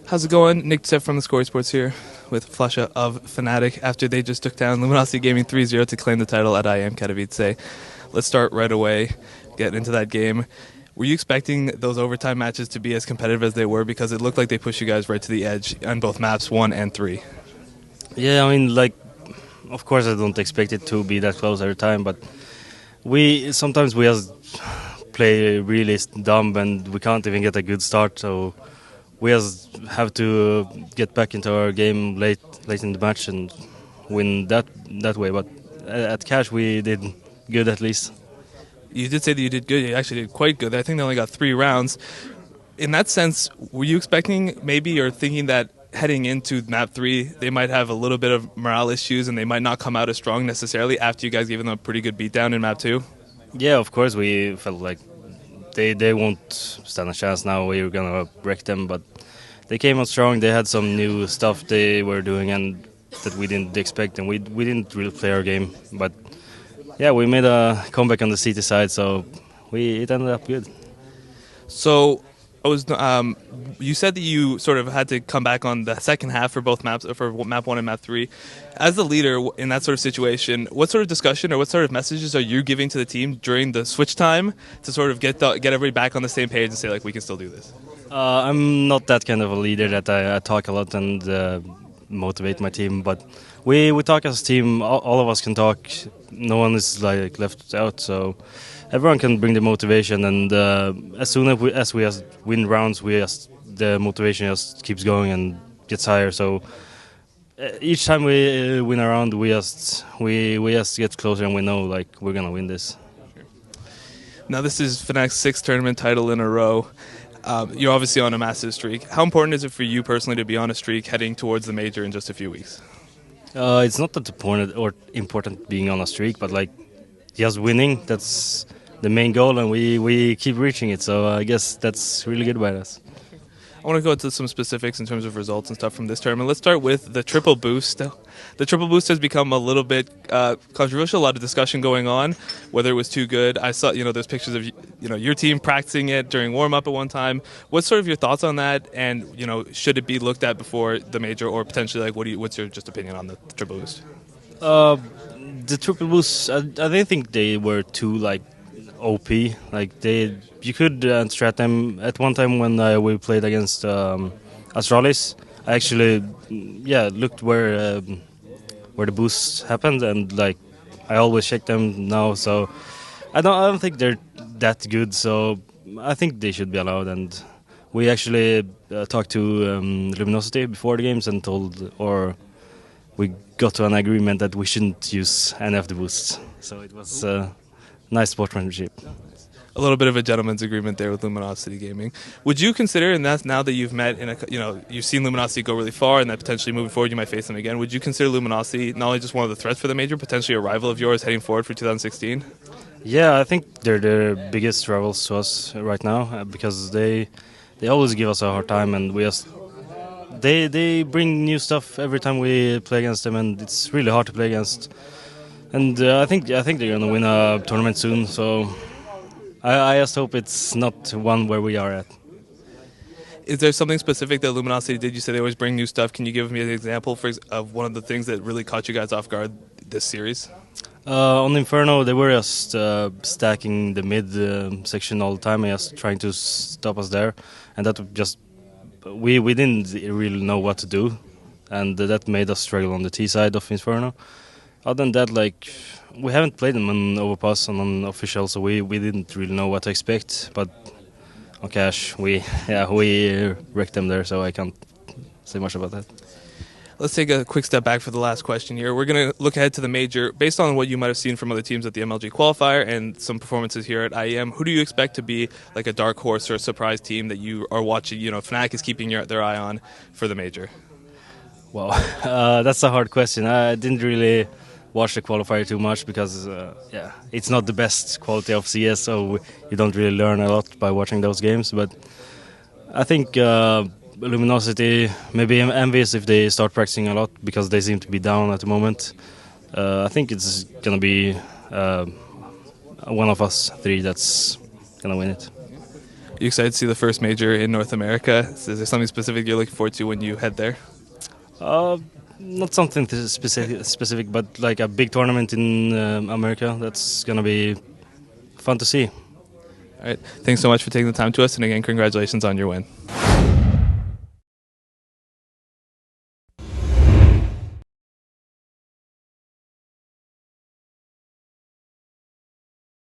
How's it going? Nick Tsev from theScore eSports here with Flusha of Fnatic after they just took down Luminosity Gaming 3-0 to claim the title at IEM Katowice. Let's start right away, get into that game. Were you expecting those overtime matches to be as competitive as they were? Because it looked like they pushed you guys right to the edge on both maps 1 and 3. Yeah, I mean, of course I don't expect it to be that close every time, but sometimes we just play really dumb and we can't even get a good start, so we just have to get back into our game late in the match and win that way. But at Cash we did good at least. You did say that you did good. You actually did quite good. I think they only got 3 rounds. In that sense, were you expecting maybe or thinking that heading into map 3 they might have a little bit of morale issues and they might not come out as strong necessarily after you guys gave them a pretty good beatdown in map 2? Yeah, of course we felt like they won't stand a chance now. We were gonna wreck them, but they came out strong. They had some new stuff they were doing and that we didn't expect, and we didn't really play our game. But yeah, we made a comeback on the CT side, so it ended up good. So you said that you sort of had to come back on the second half for both maps, for map 1 and map 3. As the leader in that sort of situation, what sort of discussion or what sort of messages are you giving to the team during the switch time to sort of get everybody back on the same page and say, like, we can still do this? I'm not that kind of a leader that I talk a lot and motivate my team, but we talk as a team. All of us can talk. No one is like left out, so everyone can bring the motivation, and as soon as we win rounds, the motivation just keeps going and gets higher. So each time we win a round, we just get closer, and we know like we're gonna win this. Now this is Fnatic's 6th tournament title in a row. You're obviously on a massive streak. How important is it for you personally to be on a streak heading towards the major in just a few weeks? It's not that important being on a streak, but like just winning, that's the main goal, and we keep reaching it, so I guess that's really good by us. I want to go into some specifics in terms of results and stuff from this tournament. Let's start with the triple boost. The triple boost has become a little bit controversial. A lot of discussion going on whether it was too good. I saw, there's pictures of your team practicing it during warm up at one time. What's sort of your thoughts on that? And should it be looked at before the major, or potentially like what's your just opinion on the triple boost? The triple boost, I didn't think they were too OP. You could strat them. At one time when we played against Astralis, I actually looked where the boosts happened, and I always check them now. So I don't think they're that good. So I think they should be allowed. And we actually talked to Luminosity before the games and we got to an agreement that we shouldn't use any of the boosts. So it was nice sportsmanship. A little bit of a gentleman's agreement there with Luminosity Gaming. Would you consider, and that's now that you've met, you've seen Luminosity go really far, and that potentially moving forward you might face them again, would you consider Luminosity not only just one of the threats for the major, potentially a rival of yours heading forward for 2016? Yeah, I think they're the biggest rivals to us right now because they always give us a hard time, and they bring new stuff every time we play against them, and it's really hard to play against. And I think they're gonna win a tournament soon. So I just hope it's not one where we are at. Is there something specific that Luminosity did? You said they always bring new stuff. Can you give me an example of one of the things that really caught you guys off guard this series? On Inferno, they were just stacking the mid section all the time and just trying to stop us there. And that just we didn't really know what to do, and that made us struggle on the T side of Inferno. Other than that, we haven't played them on Overpass and on official, so we didn't really know what to expect. But on Cash, we wrecked them there, so I can't say much about that. Let's take a quick step back for the last question here. We're going to look ahead to the major. Based on what you might have seen from other teams at the MLG qualifier and some performances here at IEM, who do you expect to be like a dark horse or a surprise team that you are watching? Fnatic is keeping their eye on for the major. Well, that's a hard question. I didn't really watch the qualifier too much because it's not the best quality of CS, so you don't really learn a lot by watching those games. But I think Luminosity, maybe Envious if they start practicing a lot, because they seem to be down at the moment. I think it's gonna be one of us 3 that's gonna win it. You excited to see the first major in North America? Is there something specific you're looking forward to when you head there? Not something specific, but like a big tournament in America. That's gonna be fun to see. All right. Thanks so much for taking the time to us, and again, congratulations on your win.